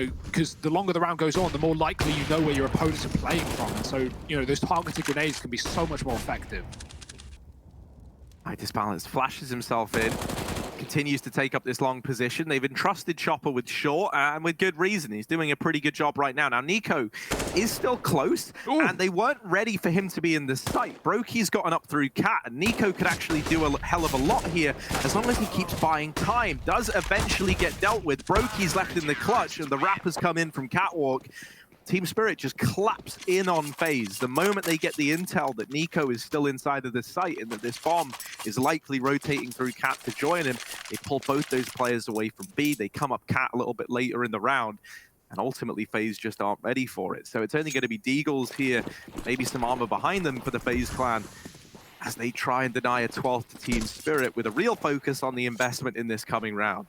because the longer the round goes on, the more likely you know where your opponents are playing from. And so, those targeted grenades can be so much more effective. Disbalance flashes himself in, continues to take up this long position. They've entrusted Chopper with short, and with good reason. He's doing a pretty good job right now. Now, Nico is still close, and they weren't ready for him to be in the site. Brokey's gotten up through Cat, and Nico could actually do a hell of a lot here as long as he keeps buying time. Does eventually get dealt with. Brokey's left in the clutch, and the Rappers come in from Catwalk. Team Spirit just claps in on Faze. The moment they get the intel that Nico is still inside of the site and that this bomb is likely rotating through Cat to join him, they pull both those players away from B. They come up Cat a little bit later in the round, and ultimately Faze just aren't ready for it. So it's only going to be Deagles here, maybe some armor behind them for the Faze Clan, as they try and deny a 12th to Team Spirit with a real focus on the investment in this coming round.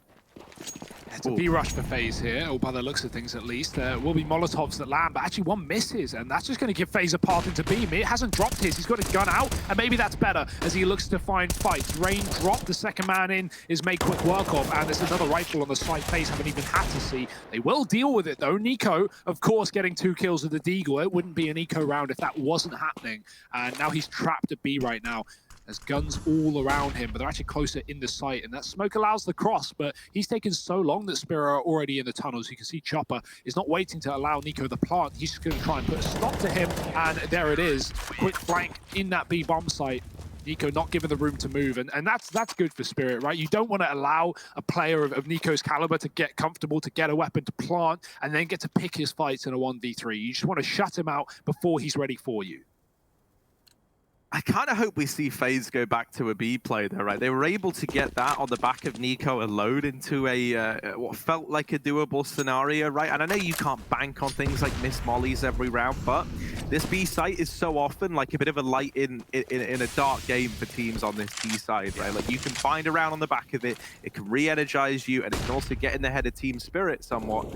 It's a B-rush for Faze here, or by the looks of things at least. There will be Molotovs that land, but actually one misses, and that's just going to give Faze a path into B. It hasn't dropped his, he's got his gun out, and maybe that's better as he looks to find fights. Rain dropped, the second man in is made quick work of, and there's another rifle on the site Faze haven't even had to see. They will deal with it though. Nico, of course, getting 2 kills with the Deagle. It wouldn't be an eco round if that wasn't happening, and now he's trapped at B right now. There's guns all around him, but they're actually closer in the site, and that smoke allows the cross, but he's taken so long that Spirit are already in the tunnels. You can see Chopper is not waiting to allow Nico the plant. He's just going to try and put a stop to him, and there it is. Quick flank in that B bomb site. Nico not given the room to move, and that's good for Spirit, right? You don't want to allow a player of Nico's caliber to get comfortable, to get a weapon to plant, and then get to pick his fights in a 1v3. You just want to shut him out before he's ready for you. I kind of hope we see Faze go back to a B play though, right? They were able to get that on the back of Nico alone into a what felt like a doable scenario, right? And I know you can't bank on things like miss mollies every round, but this B site is so often like a bit of a light in a dark game for teams on this B side, right? Like you can find a round on the back of it, it can re-energize you, and it can also get in the head of Team Spirit somewhat.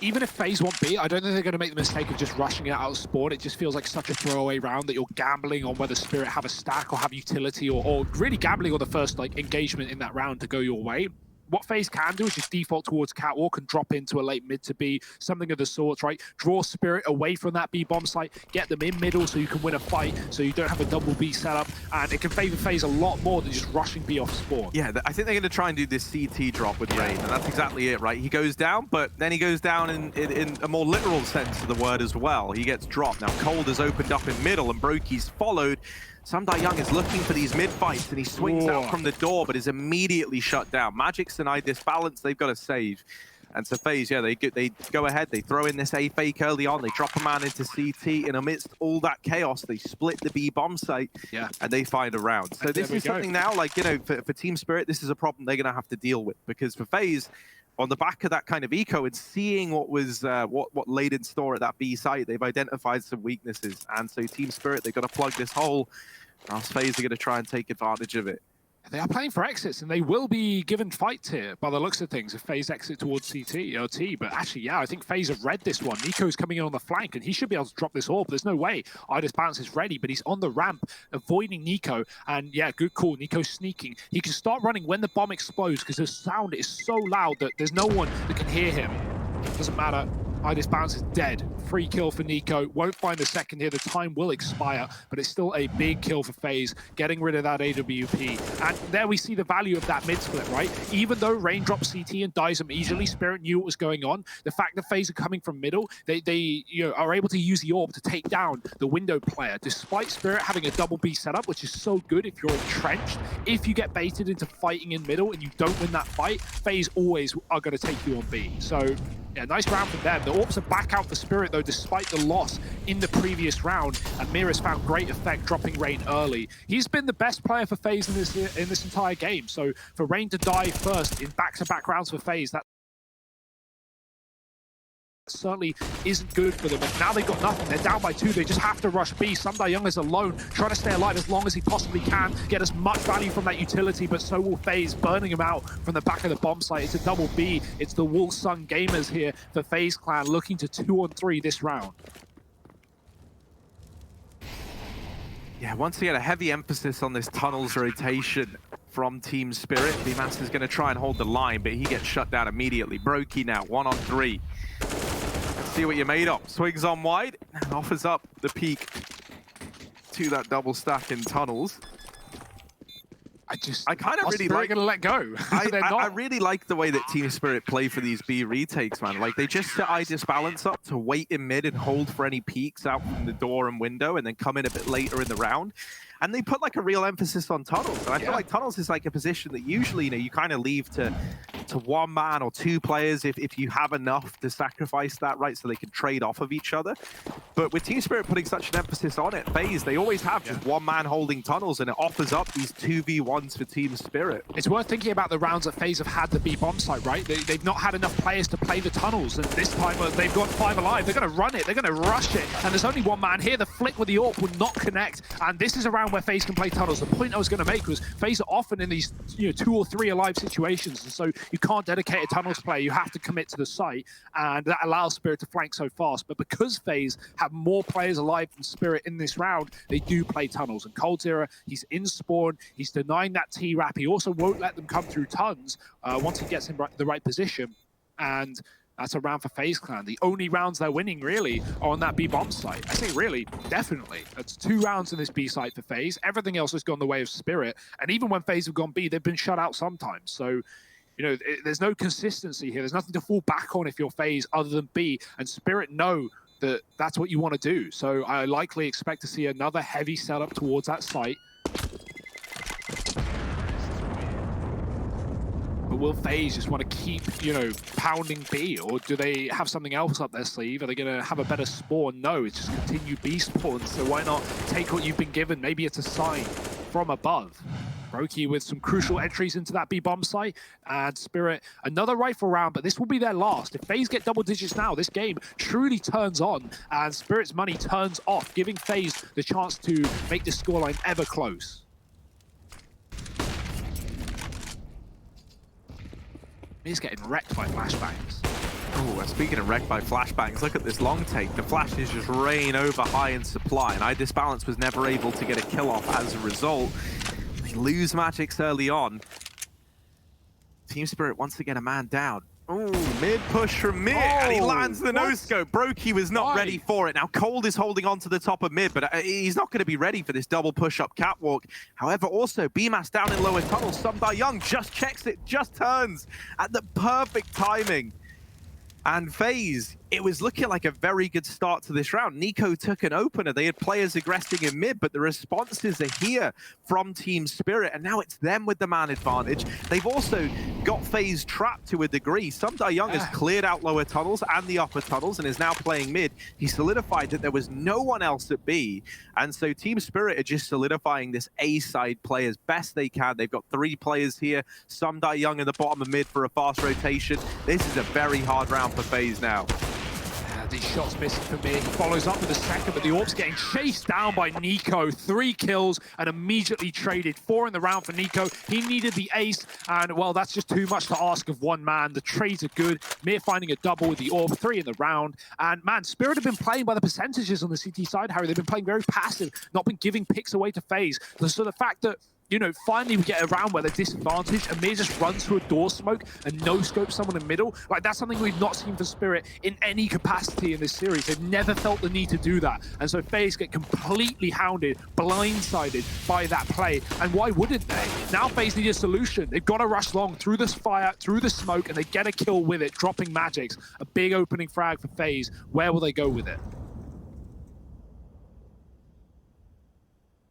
Even if Faze want B, I don't think they're going to make the mistake of just rushing it out of spawn. It just feels like such a throwaway round that you're gambling on whether Spirit have a stack or have utility, or really gambling on the first engagement in that round to go your way. What Faze can do is just default towards Catwalk and drop into a late mid to B, something of the sorts, right? Draw Spirit away from that B bomb site, get them in middle so you can win a fight, so you don't have a double B setup, and it can favor Faze a lot more than just rushing B off spawn. Yeah, I think they're going to try and do this CT drop with Rain, and that's exactly it, right? He goes down, but then he goes down in a more literal sense of the word as well. He gets dropped. Now, Cold has opened up in middle, and Brokey's followed. Samdai Young is looking for these mid-fights, and he swings out from the door, but is immediately shut down. Magic's denied this balance. They've got to save. And so Faze, yeah, they go ahead. They throw in this A fake early on. They drop a man into CT, and amidst all that chaos, they split the B bomb site, and they find a round. So this is something now, like, for Team Spirit, this is a problem they're going to have to deal with, because for Faze, on the back of that kind of eco and seeing what was what laid in store at that B site, they've identified some weaknesses, and so Team Spirit, they've got to plug this hole. Else Faze are going to try and take advantage of it. They are playing for exits, and they will be given fights here by the looks of things if Faze exit towards CT or T. But actually, yeah, I think Faze have read this one. Nico's coming in on the flank, and he should be able to drop this orb. There's no way Idis Balance is ready, but he's on the ramp, avoiding Nico. And yeah, good call. Nico's sneaking. He can start running when the bomb explodes, because the sound is so loud that there's no one that can hear him. Doesn't matter. Idis Balance is dead. Free kill for Nico. Won't find the second here. The time will expire, but it's still a big kill for Faze, getting rid of that AWP. And there we see the value of that mid split, right? Even though Rain drops CT and dies immediately, Spirit knew what was going on. The fact that Faze are coming from middle, they are able to use the orb to take down the window player, despite Spirit having a double B setup, which is so good if you're entrenched. If you get baited into fighting in middle and you don't win that fight, Faze always are going to take you on B. So yeah, nice round from them. The orbs are back out for Spirit, though, despite the loss in the previous round. And Mira's found great effect dropping Rain early. He's been the best player for Faze in this entire game. So for Rain to die first in back-to-back rounds for Faze, that certainly isn't good for them. And now they've got nothing. They're down by 2. They just have to rush B. Samdai Young is alone, trying to stay alive as long as he possibly can, get as much value from that utility, but so will Faze, burning him out from the back of the bomb site. It's a double B. It's the Wolfsung Gamers here for Faze Clan, looking to 2-on-3 this round. Yeah, once again, a heavy emphasis on this tunnels rotation. from Team Spirit. BMass is going to try and hold the line, but he gets shut down immediately. Brokey now, 1-on-3. Let's see what you're made of. Swings on wide and offers up the peak to that double stack in tunnels. I kind of really like gonna let go. I really like the way that Team Spirit play for these B retakes, man. Like, they just set IDIS balance up to wait in mid and hold for any peeks out from the door and window, and then come in a bit later in the round. And they put like a real emphasis on tunnels. And I feel like tunnels is like a position that usually, you know, you kind of leave to one man or two players if you have enough to sacrifice that, right? So they can trade off of each other. But with Team Spirit putting such an emphasis on it, Faze, they always have just one man holding tunnels, and it offers up these 2v1s for Team Spirit. It's worth thinking about the rounds that Faze have had the B bomb site, right? They've not had enough players to play the tunnels, and this time they've got 5 alive. They're going to run it, they're going to rush it, and there's only one man here. The flick with the AWP will not connect, and this is a round where Faze can play tunnels. The point I was going to make was Faze are often in these 2 or 3 alive situations, and so you can't dedicate a tunnels player. You have to commit to the site, and that allows Spirit to flank so fast. But because Faze have more players alive than Spirit in this round, they do play tunnels. And coldzera, he's in spawn, he's denying that T-Rap. He also won't let them come through tons once he gets in the right position. And that's a round for Faze Clan. The only rounds they're winning, really, are on that B-bomb site. I say really, definitely. That's 2 rounds in this B site for Faze. Everything else has gone the way of Spirit. And even when Faze have gone B, they've been shut out sometimes. So, you know, there's no consistency here. There's nothing to fall back on if you're Faze other than B. And Spirit know that that's what you want to do. So I likely expect to see another heavy setup towards that site. But will Faze just want to keep, you know, pounding B, or do they have something else up their sleeve? Are they going to have a better spawn? No, it's just continue B spawns. So why not take what you've been given? Maybe it's a sign from above. Brokey with some crucial entries into that B bomb site, and Spirit another rifle round, but this will be their last. If Faze get double digits now, this game truly turns on, and Spirit's money turns off, giving Faze the chance to make this scoreline ever close. He's getting wrecked by flashbangs. Oh, speaking of wrecked by flashbangs, look at this long take. The flashes just rain over high in supply, and IDIS balance was never able to get a kill off as a result. They lose Magics early on. Team Spirit wants to get a man down. Ooh, mid push from mid, and he lands the no-scope. Brokey was not ready for it. Now, Cold is holding on to the top of mid, but he's not going to be ready for this double push-up catwalk. However, also, BMass down in lower tunnel. Young just checks it, just turns at the perfect timing. And Faze, it was looking like a very good start to this round. NiKo took an opener. They had players aggressing in mid, but the responses are here from Team Spirit, and now it's them with the man advantage. They've also got Faze trapped to a degree. Young has cleared out lower tunnels and the upper tunnels and is now playing mid. He solidified that there was no one else at B, and so Team Spirit are just solidifying this A-side play as best they can. They've got 3 players here. Young in the bottom of mid for a fast rotation. This is a very hard round for Faze now. These shots missing for me. He follows up with a second, but the AWP's getting chased down by NiKo. 3 kills and immediately traded. 4 in the round for NiKo. He needed the ace, and well, that's just too much to ask of one man. The trades are good. Mir finding a double with the AWP, 3 in the round. And man, Spirit have been playing by the percentages on the CT side, Harry. They've been playing very passive, not been giving picks away to Faze. So the fact that, you know, finally we get a round where they're disadvantaged and Mir just runs through a door smoke and no-scope someone in the middle. Like, that's something we've not seen for Spirit in any capacity in this series. They've never felt the need to do that. And so Faze get completely hounded, blindsided by that play. And why wouldn't they? Now Faze need a solution. They've got to rush long through this fire, through the smoke, and they get a kill with it, dropping Magics. A big opening frag for Faze. Where will they go with it?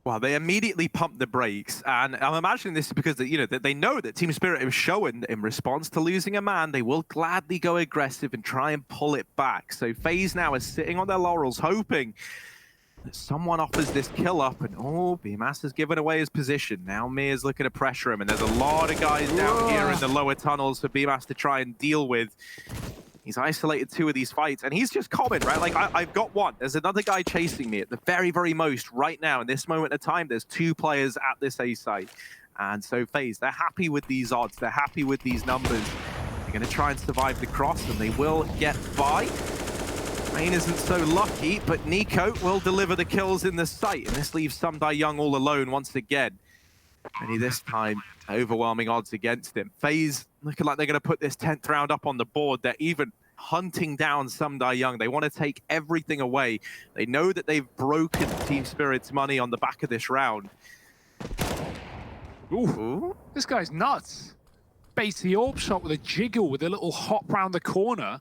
Well, they immediately pumped the brakes, and I'm imagining this is because they know that Team Spirit is showing in response to losing a man, they will gladly go aggressive and try and pull it back. So Faze now is sitting on their laurels, hoping that someone offers this kill up, and BMass has given away his position. Now Mir's looking to pressure him, and there's a lot of guys down here in the lower tunnels for BMass to try and deal with. He's isolated 2 of these fights, and he's just common, right? Like, I've got 1. There's another guy chasing me at the very, very most right now. In this moment of time, there's 2 players at this A site. And so Faze, they're happy with these odds. They're happy with these numbers. They're going to try and survive the cross, and they will get by. Rain isn't so lucky, but NiKo will deliver the kills in the site, and this leaves Young all alone once again. Only this time, overwhelming odds against him. FaZe looking like they're going to put this 10th round up on the board. They're even hunting down Sumdai Young. They want to take everything away. They know that they've broken Team Spirit's money on the back of this round. Ooh. This guy's nuts. Baits the orb shot with a jiggle with a little hop round the corner.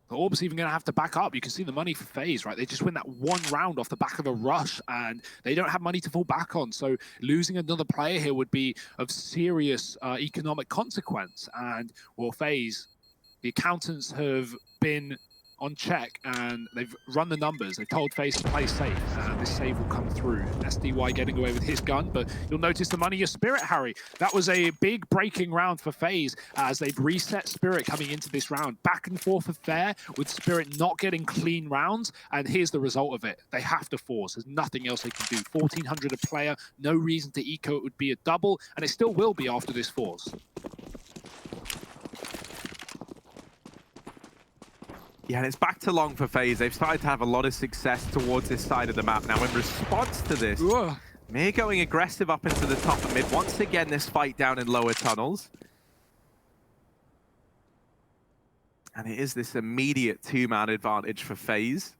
The orb's even going to have to back up. You can see the money for FaZe, right? They just win that one round off the back of a rush, and they don't have money to fall back on. So losing another player here would be of serious economic consequence. And, well, FaZe, the accountants have been on check, and they've run the numbers. They told FaZe to play safe, and this save will come through. SDY getting away with his gun, but you'll notice the money is Spirit, Harry. That was a big breaking round for FaZe as they've reset Spirit coming into this round. Back and forth affair with Spirit not getting clean rounds, and here's the result of it. They have to force. There's nothing else they can do. 1,400 a player, no reason to eco. It would be a double, and it still will be after this force. Yeah, and it's back to long for FaZe. They've started to have a lot of success towards this side of the map. Now, in response to this, Mir going aggressive up into the top of mid. Once again, this fight down in lower tunnels. And it is this immediate two-man advantage for FaZe.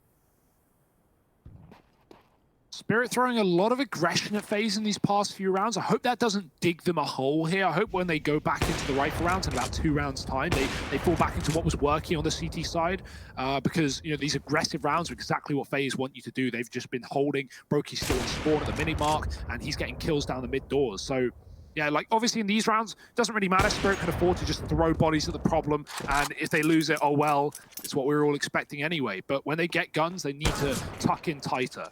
Spirit throwing a lot of aggression at FaZe in these past few rounds. I hope that doesn't dig them a hole here. I hope when they go back into the rifle rounds in about 2 rounds' time, they fall back into what was working on the CT side. Because, you know, these aggressive rounds are exactly what FaZe want you to do. They've just been holding. Brokey's still in spawn at the mini mark, and he's getting kills down the mid doors. So, yeah, like, obviously in these rounds, it doesn't really matter. Spirit can afford to just throw bodies at the problem, and if they lose it, oh well, it's what we were all expecting anyway. But when they get guns, they need to tuck in tighter.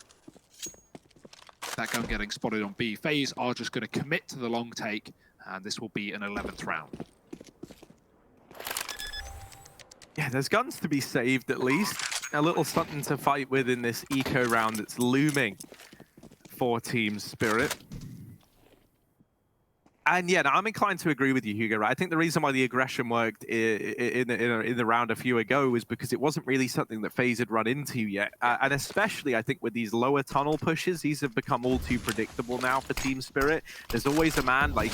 That gun getting spotted on B. FaZe are just going to commit to the long take, and this will be an 11th round. Yeah, there's guns to be saved at least. A little something to fight with in this eco round that's looming for Team Spirit. And yeah, I'm inclined to agree with you, Hugo. Right? I think the reason why the aggression worked in the round a few ago was because it wasn't really something that FaZe had run into yet. And especially, I think, with these lower tunnel pushes, these have become all too predictable now for Team Spirit. There's always a man, like,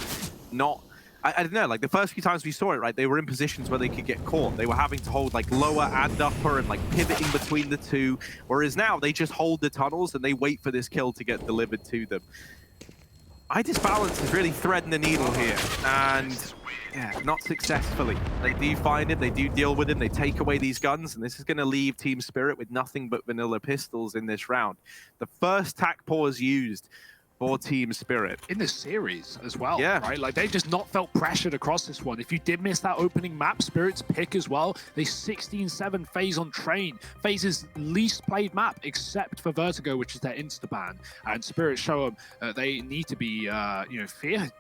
not... I don't know, like, the first few times we saw it, right, they were in positions where they could get caught. They were having to hold, like, lower and upper and, like, pivoting between the two. Whereas now, they just hold the tunnels and they wait for this kill to get delivered to them. Balance is really threading the needle here, and yeah, not successfully. They do find him, they do deal with him, they take away these guns, and this is going to leave Team Spirit with nothing but vanilla pistols in this round. The first tac pause used for Team Spirit. In this series as well, yeah. Right? Like, they've just not felt pressured across this one. If you did miss that opening map, Spirit's pick as well. They 16-7 FaZe on Train. FaZe's least played map, except for Vertigo, which is their insta-ban. And Spirit show them they need to be, you know,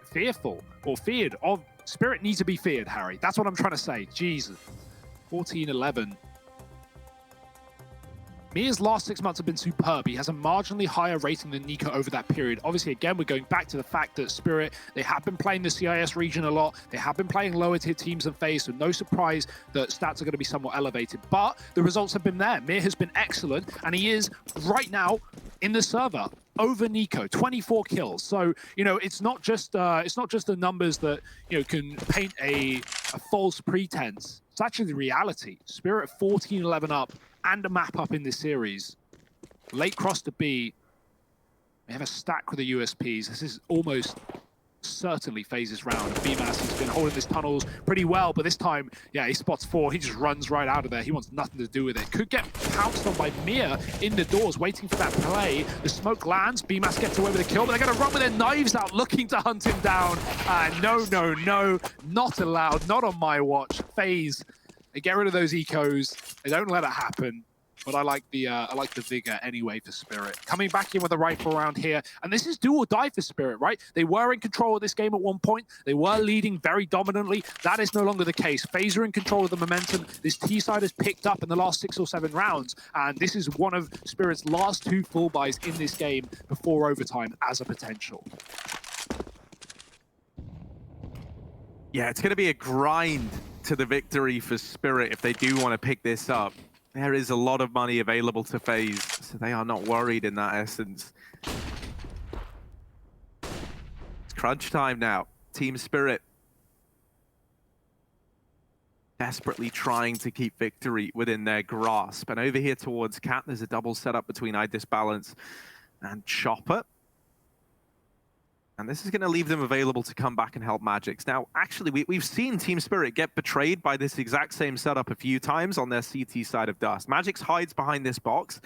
fearful or feared of. Spirit needs to be feared, Harry. That's what I'm trying to say. Jesus. 14-11. Mir's last 6 months have been superb. He has a marginally higher rating than Nico over that period. Obviously, again, we're going back to the fact that Spirit, they have been playing the CIS region a lot. They have been playing lower tier teams than FaZe, so no surprise that stats are going to be somewhat elevated. But the results have been there. Mir has been excellent, and he is right now in the server over Nico, 24 kills. So, you know, it's not just the numbers that, you know, can paint a false pretense. It's actually the reality. Spirit 14-11 up and a map up in this series. Late cross to B. They have a stack with the USPs. This is almost certainly FaZe's round. And BMAS has been holding his tunnels pretty well, but this time, yeah, he spots 4. He just runs right out of there. He wants nothing to do with it. Could get pounced on by Mir in the doors, waiting for that play. The smoke lands. BMAS gets away with a kill, but they're going to run with their knives out, looking to hunt him down. No, no, no. Not allowed. Not on my watch. FaZe, they get rid of those ecos. They don't let it happen. But I like the vigor anyway for Spirit. Coming back in with a rifle round here. And this is do or die for Spirit, right? They were in control of this game at one point. They were leading very dominantly. That is no longer the case. FaZe are in control of the momentum. This T-side has picked up in the last 6 or 7 rounds. And this is one of Spirit's last 2 full buys in this game before overtime as a potential. Yeah, it's going to be a grind to the victory for Spirit if they do want to pick this up. There is a lot of money available to FaZe, so they are not worried in that essence. Crunch time now. Team Spirit desperately trying to keep victory within their grasp. And over here towards Cat, there's a double setup between iDisbalance and Chopper. And this is going to leave them available to come back and help Magix. Now, actually, we've seen Team Spirit get betrayed by this exact same setup a few times on their CT side of Dust. Magix hides behind this box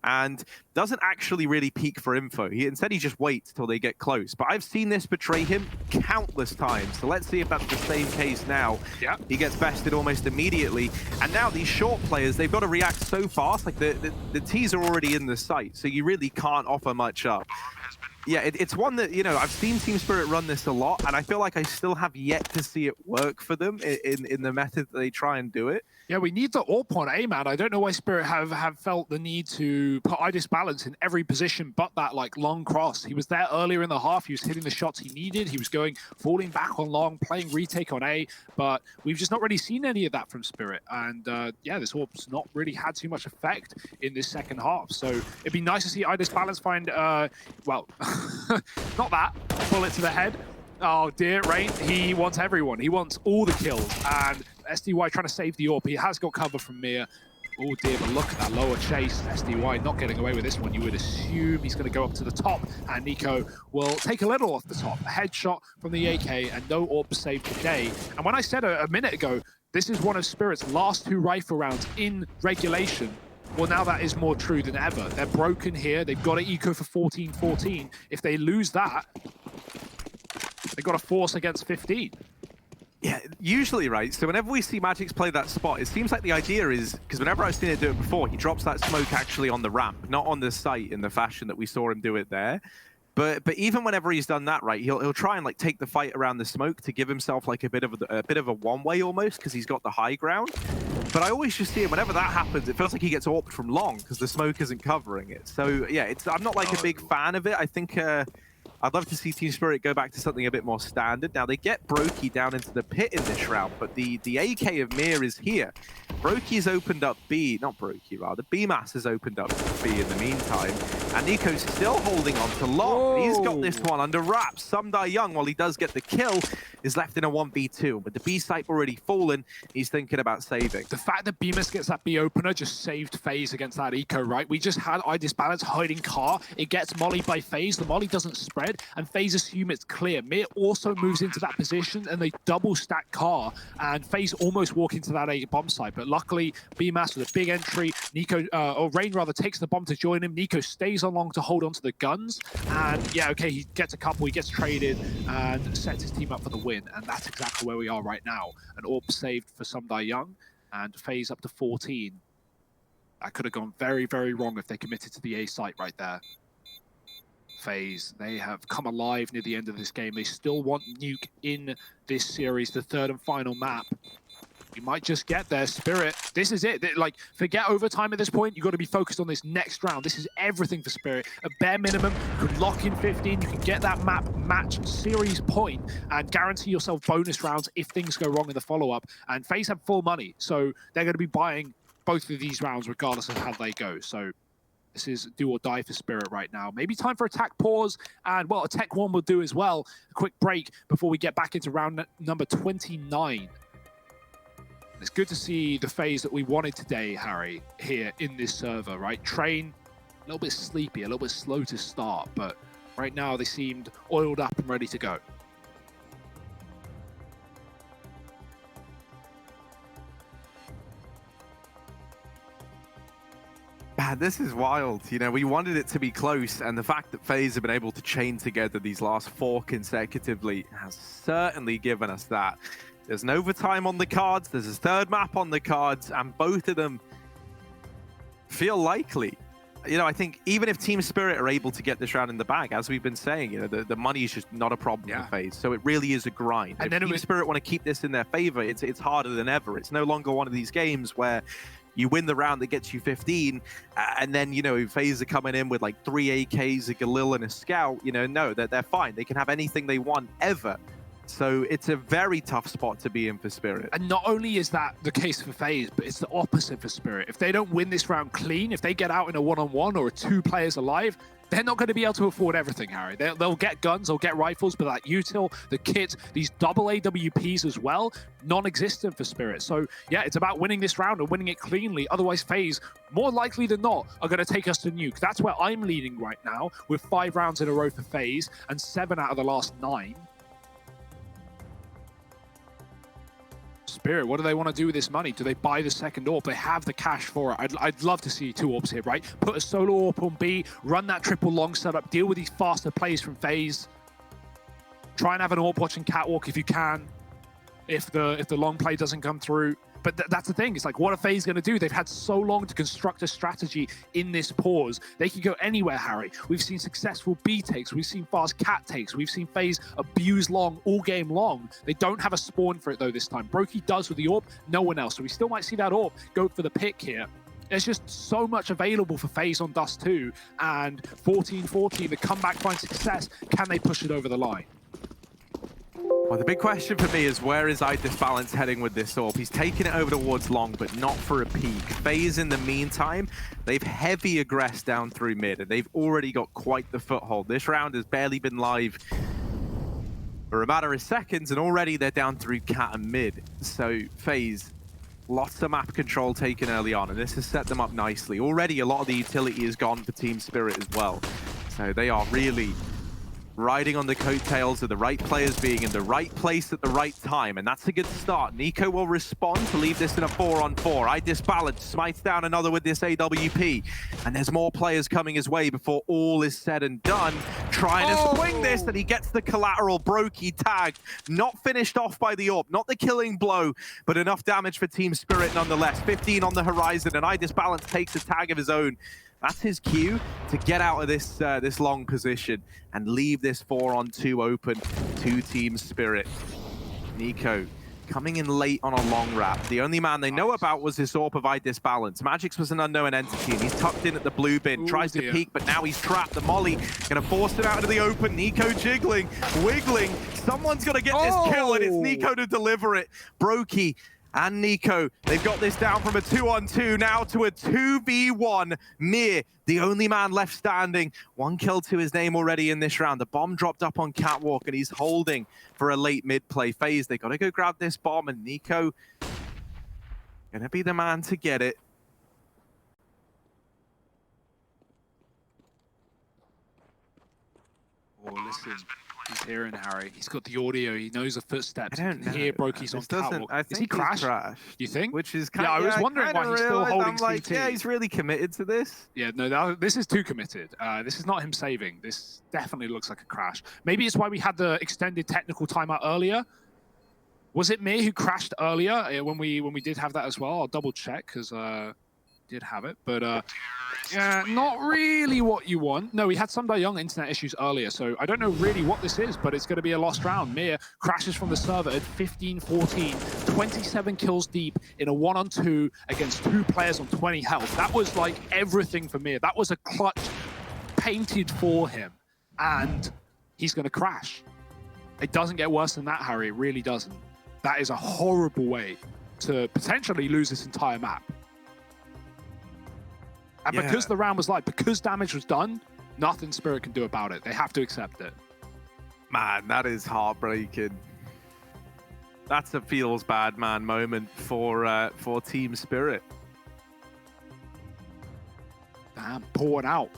and doesn't actually really peek for info. Instead, he just waits till they get close. But I've seen this betray him countless times. So let's see if that's the same case now. Yeah. He gets bested almost immediately. And now these short players, they've got to react so fast. Like the T's are already in the site, so you really can't offer much up. Yeah, it's one that, you know, I've seen Team Spirit run this a lot, and I feel like I still have yet to see it work for them in the method that they try and do it. Yeah, we need the AWP on A, man. I don't know why Spirit have felt the need to put iDisbalance in every position but that, like, long cross. He was there earlier in the half. He was hitting the shots he needed. He was falling back on long, playing retake on A, but we've just not really seen any of that from Spirit. And, yeah, this AWP's not really had too much effect in this second half. So it'd be nice to see iDisbalance find, well, not that, bullet to the head. Oh dear, Rain, he wants everyone. He wants all the kills. And SDY trying to save the AWP. He has got cover from Mir. Oh dear, but look at that lower chase. SDY not getting away with this one. You would assume he's going to go up to the top, and Nico will take a little off the top. A headshot from the AK, and no AWP saved today. And when I said a minute ago, this is one of Spirit's last 2 rifle rounds in regulation, well, now that is more true than ever. They're broken here. They've got to eco for 14-14. If they lose that, they've got to force against 15. Yeah, usually, right? So whenever we see Magix play that spot, it seems like the idea is, because whenever I've seen it do it before, he drops that smoke actually on the ramp, not on the site in the fashion that we saw him do it there. But even whenever he's done that, right, he'll try and like take the fight around the smoke to give himself like a bit of a one-way almost, because he's got the high ground. But I always just see him whenever that happens, it feels like he gets AWP'd from long because the smoke isn't covering it. So yeah, I'm not like a big fan of it. I think I'd love to see Team Spirit go back to something a bit more standard. Now, they get Brokey down into the pit in this round, but the AK of Mir is here. Brokey's opened up B, not Brokey rather, BMAS has opened up B in the meantime, and Nico's still holding on to long. Whoa. He's got this one under wraps. Sumdai Young, while he does get the kill, is left in a 1v2, but the B site already fallen. He's thinking about saving. The fact that BMAS gets that B opener just saved Faze against that eco, right? We just had iDisbalance hiding car. It gets molly by Faze. The molly doesn't spread, and Faze assume it's clear. Mir also moves into that position, and they double stack car, and Faze almost walk into that A bomb site. But luckily, BMAS with a big entry. Nico, or Rain rather, takes the bomb to join him. Nico stays on long to hold on to the guns, and yeah, okay, he gets a couple, he gets traded, and sets his team up for the win. And that's exactly where we are right now. An AWP saved for Sumdai Young, and Faze up to 14. That could have gone very, very wrong if they committed to the A site right there. Faze, they have come alive near the end of this game. They still want Nuke in this series, the third and final map. You might just get there, Spirit. This is it. Like, forget overtime at this point. You've got to be focused on this next round. This is everything for Spirit. A bare minimum, you can lock in 15. You can get that map match series point and guarantee yourself bonus rounds if things go wrong in the follow-up. And FaZe have full money, so they're going to be buying both of these rounds regardless of how they go. So this is do or die for Spirit right now. Maybe time for attack pause, and well, attack one will do as well. A quick break before we get back into round number 29. It's good to see the Faze that we wanted today, Harry, here in this server, right? Train, a little bit sleepy, a little bit slow to start, but right now they seemed oiled up and ready to go. Man, this is wild. You know, we wanted it to be close, and the fact that FaZe have been able to chain together these last 4 consecutively has certainly given us that. There's an overtime on the cards, there's a third map on the cards, and both of them feel likely. You know, I think even if Team Spirit are able to get this round in the bag, as we've been saying, you know, the money is just not a problem for FaZe. So it really is a grind. And if Team Spirit want to keep this in their favor, it's harder than ever. It's no longer one of these games where you win the round that gets you 15, and then, you know, FaZe are coming in with like 3 AKs, a Galil, and a Scout. You know, no, they're fine. They can have anything they want ever. So it's a very tough spot to be in for Spirit. And not only is that the case for FaZe, but it's the opposite for Spirit. If they don't win this round clean, if they get out in a one-on-one or 2 players alive, they're not going to be able to afford everything, Harry. They'll get guns, they'll get rifles, but that util, the kit, these double AWPs as well, non-existent for Spirit. So yeah, it's about winning this round and winning it cleanly. Otherwise, FaZe, more likely than not, are going to take us to Nuke. That's where I'm leading right now, with 5 rounds in a row for FaZe and 7 out of the last 9. Spirit, what do they want to do with this money? Do they buy the second AWP? They have the cash for it. I'd love to see 2 AWPs here, right? Put a solo AWP on B, run that triple long setup, deal with these faster plays from FaZe. Try and have an AWP watching catwalk if you can, if the long play doesn't come through. But that's the thing. It's like, what are FaZe going to do? They've had so long to construct a strategy in this pause. They can go anywhere, Harry. We've seen successful B takes. We've seen fast cat takes. We've seen FaZe abuse long all game long. They don't have a spawn for it, though, this time. Brokey does with the AWP. No one else. So we still might see that AWP go for the pick here. There's just so much available for FaZe on Dust 2. And 14-14, the comeback finds success. Can they push it over the line? Well, the big question for me is, where is iDisbalance heading with this AWP? He's taking it over towards long, but not for a peak. FaZe, in the meantime, they've heavy aggressed down through mid, and they've already got quite the foothold. This round has barely been live for a matter of seconds, and already they're down through cat and mid. So FaZe, lots of map control taken early on, and this has set them up nicely. Already a lot of the utility is gone for Team Spirit as well. So they are really riding on the coattails of the right players being in the right place at the right time, and that's a good start. NiKo will respond to leave this in a 4-on-4. iDisbalance smites down another with this AWP, and there's more players coming his way before all is said and done. Trying to swing this, and he gets the collateral. Brokey tagged, not finished off by the AWP, not the killing blow, but enough damage for Team Spirit nonetheless. 15 on the horizon, and iDisbalance takes a tag of his own. That's his cue to get out of this this long position and leave this 4-on-2 open to Team Spirit. NiKo coming in late on a long wrap. The only man they know about was this AWP of iDisbalance. Magix was an unknown entity, and he's tucked in at the blue bin, tries to peek, but now he's trapped. The molly gonna force him out into the open. NiKo jiggling, wiggling. Someone's gonna get this kill, and it's NiKo to deliver it. Brokey and NiKo, they've got this down from a 2-on-2 now to a 2v1. Mir, the only man left standing. 1 kill to his name already in this round. The bomb dropped up on catwalk, and he's holding for a late mid play. FaZe, they gotta go grab this bomb, and NiKo gonna be the man to get it. Oh, listen. He's hearing Harry. He's got the audio. He knows the footsteps. I don't know. Hear Brokey's on catwalk. I think Is he crashed? You think? Which is kind of, I was wondering why he's still holding CT. Yeah, he's really committed to this. Yeah, no, this is too committed. This is not him saving. This definitely looks like a crash. Maybe it's why we had the extended technical timeout earlier. Was it me who crashed earlier when we did have that as well? I'll double check because did have it, but yeah, not really what you want. No, we had some young internet issues earlier, so I don't know really what this is, but it's going to be a lost round. Mir crashes from the server at 15-14, 27 kills deep in a 1-on-2 against 2 players on 20 health. That was like everything for Mir. That was a clutch painted for him, and he's going to crash. It doesn't get worse than that, Harry. It really doesn't. That is a horrible way to potentially lose this entire map. And because the round was live, because damage was done, nothing Spirit can do about it. They have to accept it. Man, that is heartbreaking. That's a feels bad man moment for Team Spirit. Damn, pour it out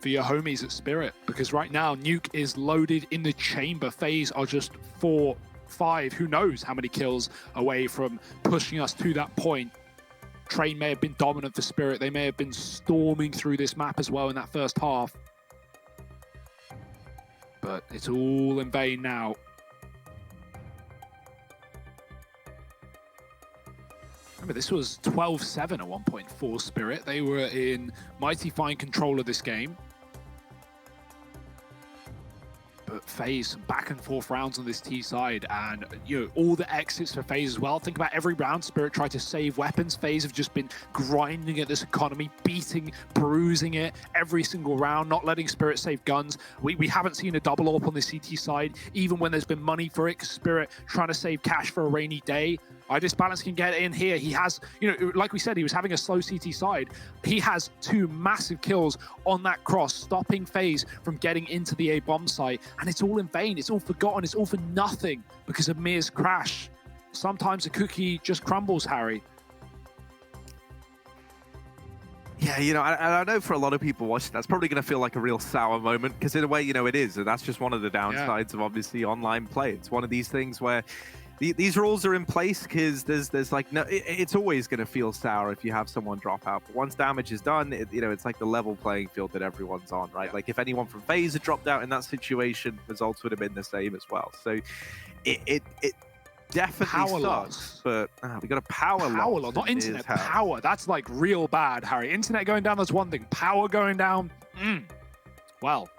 for your homies at Spirit, because right now Nuke is loaded in the chamber. FaZe are just 4, 5, who knows how many kills away from pushing us to that point. Train may have been dominant for Spirit. They may have been storming through this map as well in that first half. But it's all in vain now. Remember, this was 12-7 at one point for Spirit. They were in mighty fine control of this game. But Faze some back and forth rounds on this T side, and all the exits for Faze as well. Think about every round Spirit tried to save weapons. Faze have just been grinding at this economy, beating, bruising it every single round, not letting Spirit save guns. We haven't seen a double AWP on the CT side, even when there's been money for it, because Spirit trying to save cash for a rainy day. Balance can get in here. He has, like we said, he was having a slow CT side. He has 2 massive kills on that cross, stopping Faze from getting into the A bomb site. And it's all in vain. It's all forgotten. It's all for nothing because of Mir's crash. Sometimes a cookie just crumbles, Harry. Yeah, I know for a lot of people watching, that's probably going to feel like a real sour moment, because in a way, it is. And that's just one of the downsides of obviously online play. It's one of these things where these rules are in place because there's like no, it's always going to feel sour if you have someone drop out. But once damage is done, it's like the level playing field that everyone's on, right? Yeah. Like if anyone from Faze had dropped out in that situation, results would have been the same as well. So it definitely power sucks, loss. But we got a power loss. Not internet, power. That's like real bad, Harry. Internet going down, that's one thing. Power going down, well,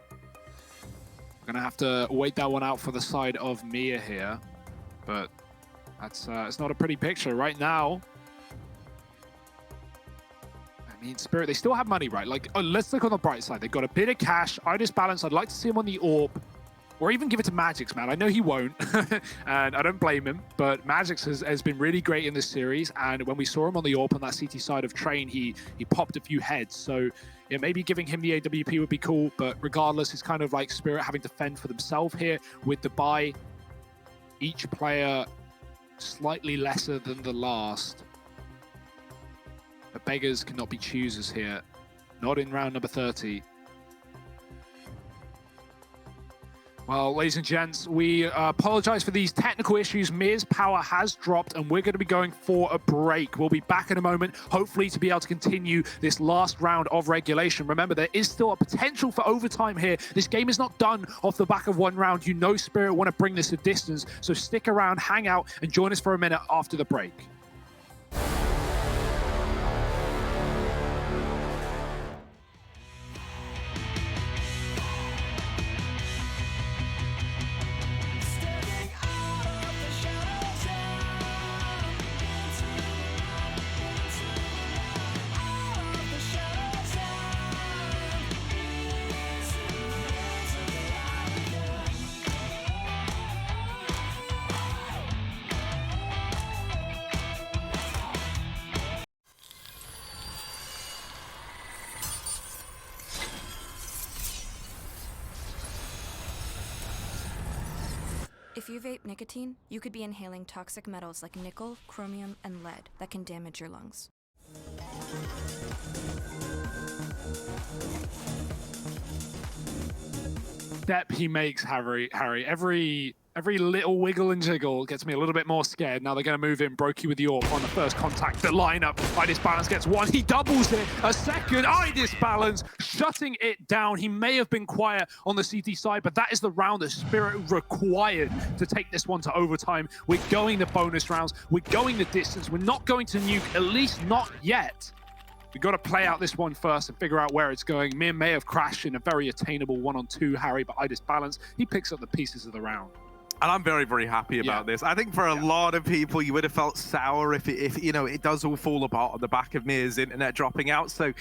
we're gonna have to wait that one out for the side of Mia here. But that's it's not a pretty picture right now. I mean, Spirit, they still have money, right? Like, let's look on the bright side. They've got a bit of cash. Balance, I'd like to see him on the AWP. Or even give it to Magix, man. I know he won't, and I don't blame him, but Magix has been really great in this series, and when we saw him on the AWP on that CT side of Train, he popped a few heads, so yeah, maybe giving him the AWP would be cool, but regardless, it's kind of like Spirit having to fend for themselves here with the buy. Each player slightly lesser than the last. But beggars cannot be choosers here. Not in round number 30. Well, ladies and gents, we apologize for these technical issues. Mir's power has dropped, and we're going to be going for a break. We'll be back in a moment, hopefully to be able to continue this last round of regulation. Remember, there is still a potential for overtime here. This game is not done off the back of one round. Spirit want to bring this a distance, so stick around, hang out, and join us for a minute after the break. If you vape nicotine, you could be inhaling toxic metals like nickel, chromium, and lead that can damage your lungs. Step he makes, Harry. Every little wiggle and jiggle gets me a little bit more scared. Now they're going to move in. Brokey with the AWP on the first contact. The lineup. Balance gets one. He doubles it. A second. Balance shutting it down. He may have been quiet on the CT side, but that is the round that Spirit required to take this one to overtime. We're going to bonus rounds. We're going the distance. We're not going to nuke, at least not yet. We've got to play out this one first and figure out where it's going. Mir may have crashed in a very attainable 1-on-2, Harry, but Balance, he picks up the pieces of the round. And I'm very, very happy about this. I think for a lot of people, you would have felt sour if it does all fall apart on the back of Mir's internet dropping out. So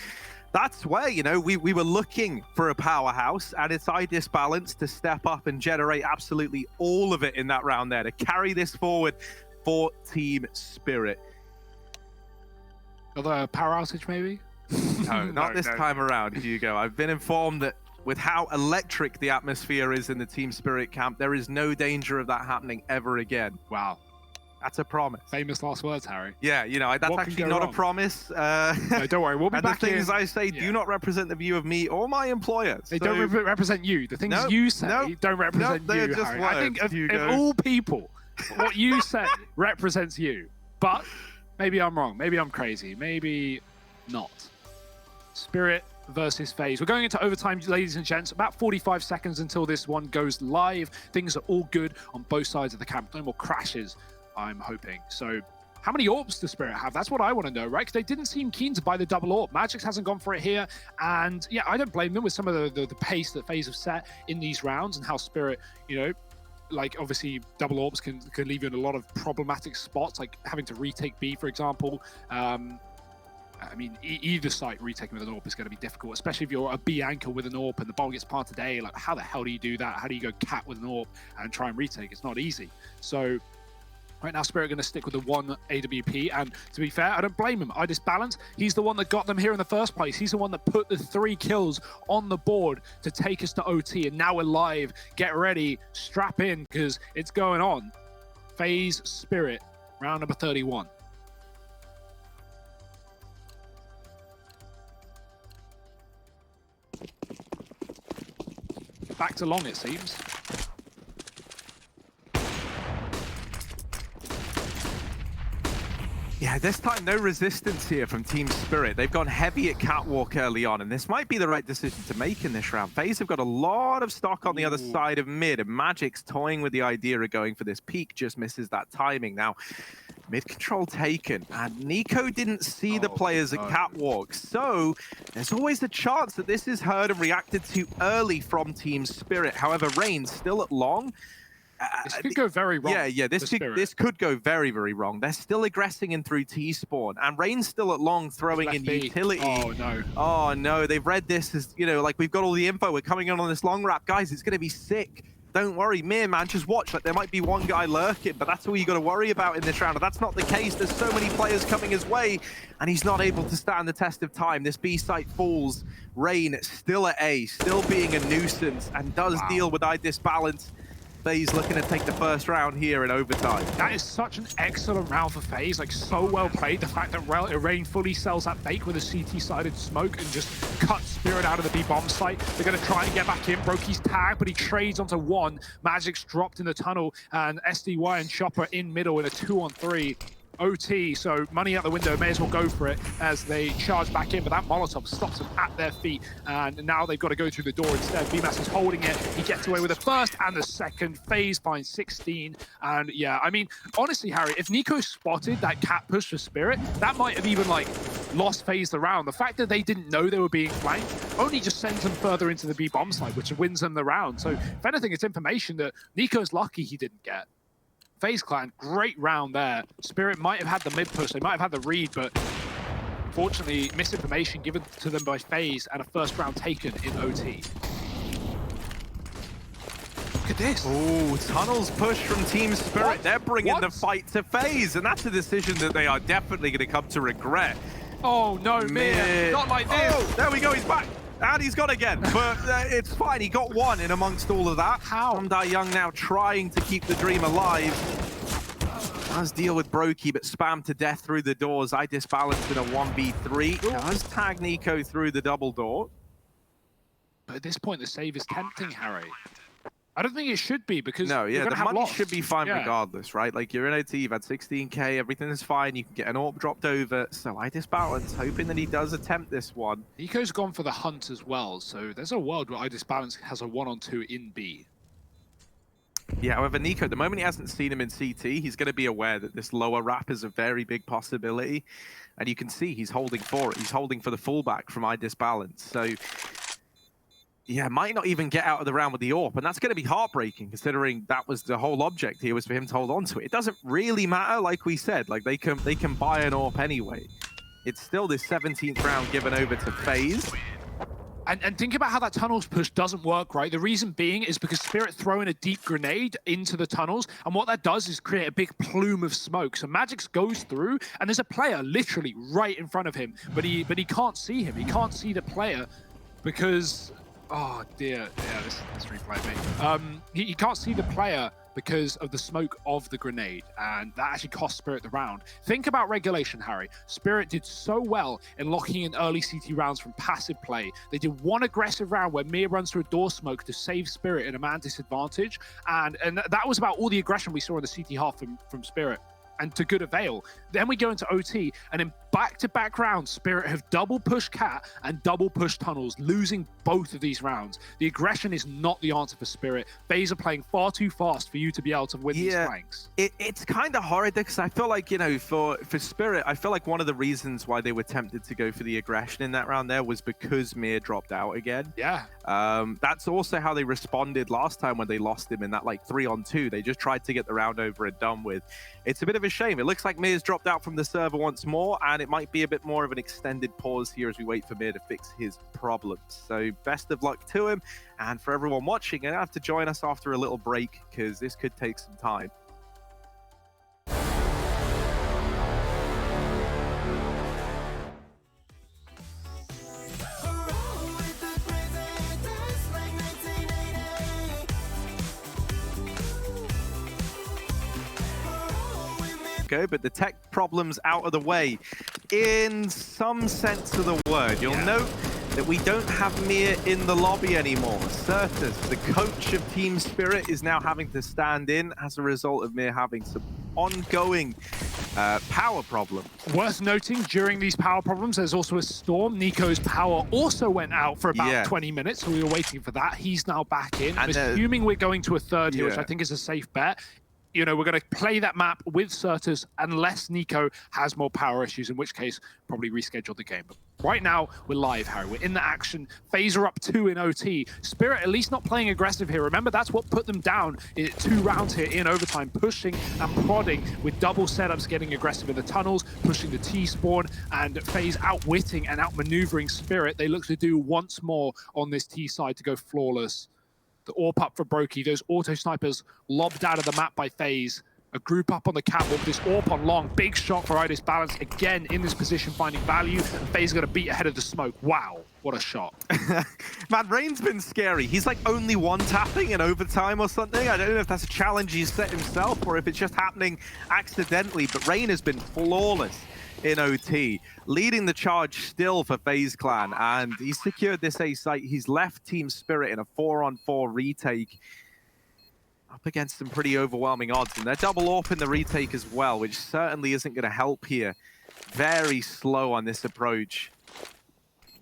that's where, we were looking for a powerhouse, and it's Balance to step up and generate absolutely all of it in that round there to carry this forward for Team Spirit. Another power outage, maybe? No, not this time around, Hugo. I've been informed that with how electric the atmosphere is in the Team Spirit camp, there is no danger of that happening ever again. Wow. That's a promise. Famous last words, Harry. Yeah, that's actually not a promise. No, don't worry, we'll be back here. The things I say do not represent the view of me or my employers. They don't represent you. The things you say don't represent you, just Harry. words, I think of all people, what you say represents you. But maybe I'm wrong. Maybe I'm crazy. Maybe not. Spirit versus Faze. We're going into overtime, ladies and gents. About 45 seconds until this one goes live. Things are all good on both sides of the camp. No more crashes, I'm hoping. So How many orbs does Spirit have? That's what I want to know, right? Because they didn't seem keen to buy the double orb. Magix hasn't gone for it here. And yeah, I don't blame them with some of the pace that FaZe have set in these rounds and how Spirit, you know, like obviously double orbs can leave you in a lot of problematic spots, like having to retake B, for example. I mean, either site retaking with an AWP is going to be difficult, especially if you're a B anchor with an AWP and the bomb gets planted A. Like, how the hell do you do that? How do you go cat with an AWP and try and retake? It's not easy. So right now, Spirit going to stick with the one AWP, and to be fair, I don't blame him. IDisBalance, he's the one that got them here in the first place. He's the one that put the 3 kills on the board to take us to OT, and now we're live. Get ready, strap in, because it's going on. FaZe Spirit, round number 31. Back to long, it seems. Yeah, this time no resistance here from Team Spirit. They've gone heavy at Catwalk early on, and this might be the right decision to make in this round. FaZe have got a lot of stock on the other side of mid, and Magic's toying with the idea of going for this peak, just misses that timing. Now, mid control taken, and Nico didn't see the players at Catwalk, so there's always a chance that this is heard and reacted to early from Team Spirit. However, Rain's still at long. This could go very wrong. Yeah, this could go very, very wrong. They're still aggressing in through T-spawn, and Rain's still at long throwing in utility. Oh, no. Oh, no. They've read this as, you know, like, we've got all the info. We're coming in on this long wrap. Guys, it's going to be sick. Don't worry, Mir, man, just watch. Like, there might be one guy lurking, but that's all you got to worry about in this round. And that's not the case. There's so many players coming his way, and he's not able to stand the test of time. This B site falls. Rain still at A, still being a nuisance, and does deal with IDisBalance. FaZe looking to take the first round here in overtime. That is such an excellent round for FaZe, like so well played. The fact that Rain fully sells that fake with a CT-sided smoke and just cuts Spirit out of the B-bomb site. They're going to try and get back in. Brokey's tagged, but he trades onto one. Magic's dropped in the tunnel, and SDY and Chopper in middle in a 2-on-3. OT, so money out the window, may as well go for it as they charge back in, but that Molotov stops them at their feet, and now they've got to go through the door instead. BMAS is holding it, he gets away with the first and the second. FaZe finds 16, and yeah, I mean, honestly, Harry, if Nico spotted that cat push for Spirit, that might have even, like, lost FaZe the round. The fact that they didn't know they were being flanked only just sends them further into the B-bomb side, which wins them the round. So, if anything, it's information that Nico's lucky he didn't get. Faze Clan, great round there. Spirit might have had the mid push, they might have had the read, but fortunately, misinformation given to them by FaZe and a first round taken in OT. Look at this. Oh, tunnels push from Team Spirit. What? They're bringing the fight to FaZe, and that's a decision that they are definitely going to come to regret. Oh no, Mir, not like this. Oh, there we go, he's back. And he's gone again, but it's fine. He got one in amongst all of that. How? Young now trying to keep the dream alive. Does deal with Brokey, but spammed to death through the doors. IDisBalance in a 1v3. Does tag Nico through the double door. But at this point, the save is tempting, Harry. I don't think it should be, because no, yeah, the money loss. should be fine regardless, right? Like, you're in OT, you've had 16k, everything is fine, you can get an AWP dropped over. So IDisBalance, hoping that he does attempt this one. Nico's gone for the hunt as well, so there's a world where IDisBalance has a 1-on-2 in B. Yeah, however, Nico, the moment he hasn't seen him in CT, he's going to be aware that this lower wrap is a very big possibility. And you can see he's holding for it. He's holding for the fullback from IDisBalance. So yeah, might not even get out of the round with the AWP, and that's going to be heartbreaking, considering that was the whole object here, was for him to hold on to it. It doesn't really matter, like we said, like they can buy an AWP anyway. It's still this 17th round given over to FaZe. And think about how that tunnels push doesn't work, right? The reason being is because Spirit throwing a deep grenade into the tunnels, and what that does is create a big plume of smoke. So Magix goes through, and there's a player literally right in front of him, but he can't see him. He can't see the player because... Oh dear, yeah, this replay me. He can't see the player because of the smoke of the grenade, and that actually cost Spirit the round. Think about regulation, Harry. Spirit did so well in locking in early CT rounds from passive play. They did one aggressive round where Mir runs through a door smoke to save Spirit in a man disadvantage, and that was about all the aggression we saw in the CT half from Spirit, and to good avail. Then we go into OT, and in back-to-back rounds, Spirit have double pushed Cat and double pushed Tunnels, losing both of these rounds. The aggression is not the answer for Spirit. FaZe are playing far too fast for you to be able to win these flanks. It's kind of horrid because I feel like, you know, for Spirit, I feel like one of the reasons why they were tempted to go for the aggression in that round there was because Mir dropped out again. Yeah. That's also how they responded last time when they lost him in that like 3-on-2. They just tried to get the round over and done with. It's a bit of a shame. It looks like Mir's dropped out from the server once more, and it might be a bit more of an extended pause here as we wait for Mir to fix his problems. So best of luck to him, and for everyone watching, you're gonna have to join us after a little break because this could take some time. But the tech problems out of the way in some sense of the word. You'll note that we don't have Mir in the lobby anymore. Certus, the coach of Team Spirit, is now having to stand in as a result of Mir having some ongoing power problems. Worth noting, during these power problems, there's also a storm. Nico's power also went out for about 20 minutes, so we were waiting for that. He's now back in. I'm assuming we're going to a third here, which I think is a safe bet. You know, we're going to play that map with Certus unless Nico has more power issues, in which case, probably reschedule the game. But right now, we're live, Harry. We're in the action. FaZe are up 2 in OT. Spirit at least not playing aggressive here. Remember, that's what put them down in 2 rounds here in overtime, pushing and prodding with double setups, getting aggressive in the tunnels, pushing the T-spawn, and FaZe outwitting and outmaneuvering Spirit. They look to do once more on this T side to go flawless. The AWP up for Brokey. Those auto snipers lobbed out of the map by FaZe. A group up on the catwalk. This AWP on long. Big shot for Idis Balance. Again, in this position, finding value. And FaZe going to beat ahead of the smoke. Wow, what a shot. Man, Rain's been scary. He's like only one-tapping in overtime or something. I don't know if that's a challenge he's set himself or if it's just happening accidentally. But Rain has been flawless in OT, leading the charge still for Faze Clan, and he's secured this A site. He's left Team Spirit in a 4-on-4 retake up against some pretty overwhelming odds, and they're double AWP in the retake as well, which certainly isn't going to help here. Very slow on this approach.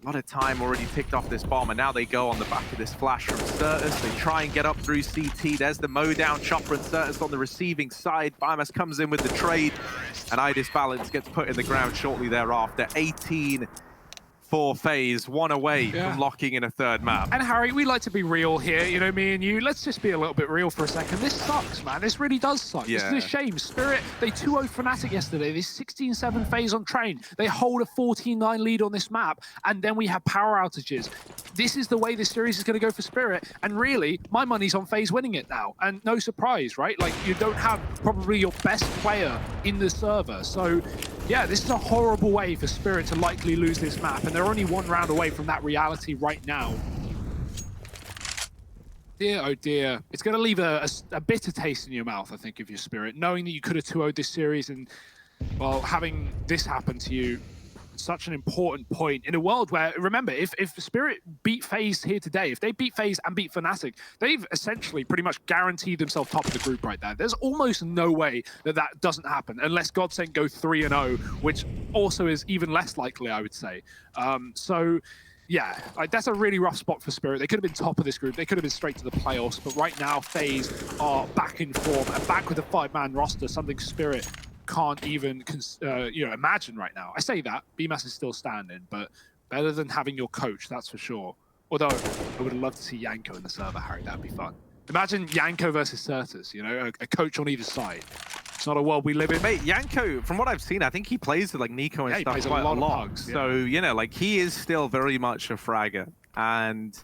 A lot of time already ticked off this bomb, and now they go on the back of this flash from Certus. They try and get up through CT. There's the mow down. Chopper and Certus on the receiving side. Bimas comes in with the trade, and Idis Balance gets put in the ground shortly thereafter. 18 for FaZe, 1 away from locking in a third map. And Harry, we like to be real here, you know, me and you. Let's just be a little bit real for a second. This sucks, man. This really does suck. This is a shame. Spirit, they 2-0 Fnatic yesterday. They 16-7 FaZe on train. They hold a 14-9 lead on this map, and then we have power outages. This is the way this series is going to go for Spirit, and really, my money's on FaZe winning it now. And no surprise, right? Like, you don't have probably your best player in the server. So, yeah, this is a horrible way for Spirit to likely lose this map, and they're only 1 round away from that reality right now. Dear, oh dear. It's going to leave a bitter taste in your mouth, I think, of your Spirit, knowing that you could have 2-0'd this series and, well, having this happen to you, such an important point in a world where, remember, if Spirit beat FaZe here today, if they beat FaZe and beat Fnatic, they've essentially pretty much guaranteed themselves top of the group right there. There's almost no way that that doesn't happen unless Godsend go 3-0, which also is even less likely, I would say. So yeah, that's a really rough spot for Spirit. They could have been top of this group. They could have been straight to the playoffs, but right now FaZe are back in form and back with a 5-man roster, something Spirit can't even imagine right now. I say that BMAS is still standing, but better than having your coach, that's for sure. Although I would love to see Yanko in the server, Harry. That'd be fun. Imagine Yanko versus Certus, you know, a coach on either side. It's not a world we live in. Mate, Yanko, from what I've seen, I think he plays with like Nico and stuff quite a lot. So, you know, like he is still very much a fragger. And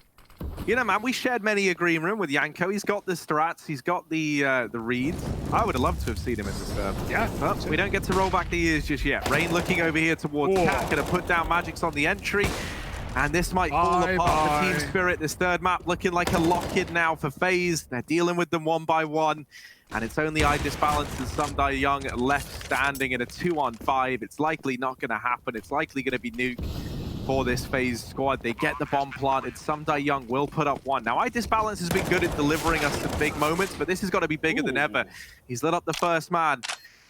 you know, man, we shared many a green room with Yanko. He's got the strats, he's got the reads. I would have loved to have seen him in the serve. Yeah, but we don't get to roll back the years just yet. Rain looking over here towards Cat, gonna put down Magics on the entry. And this might fall apart for Team Spirit. This third map looking like a lock-in now for FaZe. They're dealing with them 1 by 1. And it's only Idis Balance and Sundai Young left standing in a 2-on-5. It's likely not going to happen. It's likely going to be Nuke for this FaZe squad. They get the bomb planted. Sundai Young will put up 1. Now, Idis Balance has been good at delivering us some big moments, but this has got to be bigger than ever. He's lit up the first man.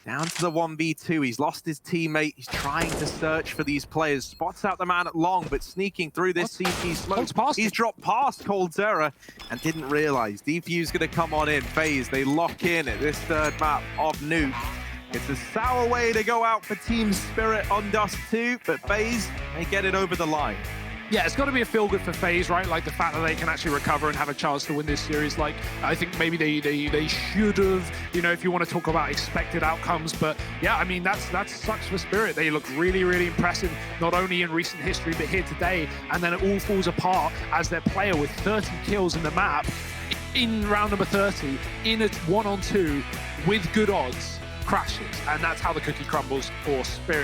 Down to the 1v2. He's lost his teammate. He's trying to search for these players. Spots out the man at long, but sneaking through this CT smoke. He's dropped past Coldzera and didn't realize. Defuse going to come on in. Faze, they lock in at this third map of Nuke. It's a sour way to go out for Team Spirit on Dust 2, but Faze, they get it over the line. Yeah, it's got to be a feel good for FaZe, right? Like the fact that they can actually recover and have a chance to win this series. Like, I think maybe they should have, you know, if you want to talk about expected outcomes. But yeah, I mean, that sucks for Spirit. They look really, really impressive, not only in recent history, but here today. And then it all falls apart as their player with 30 kills in the map in round number 30, in a 1-on-2 with good odds, crashes. And that's how the cookie crumbles for Spirit.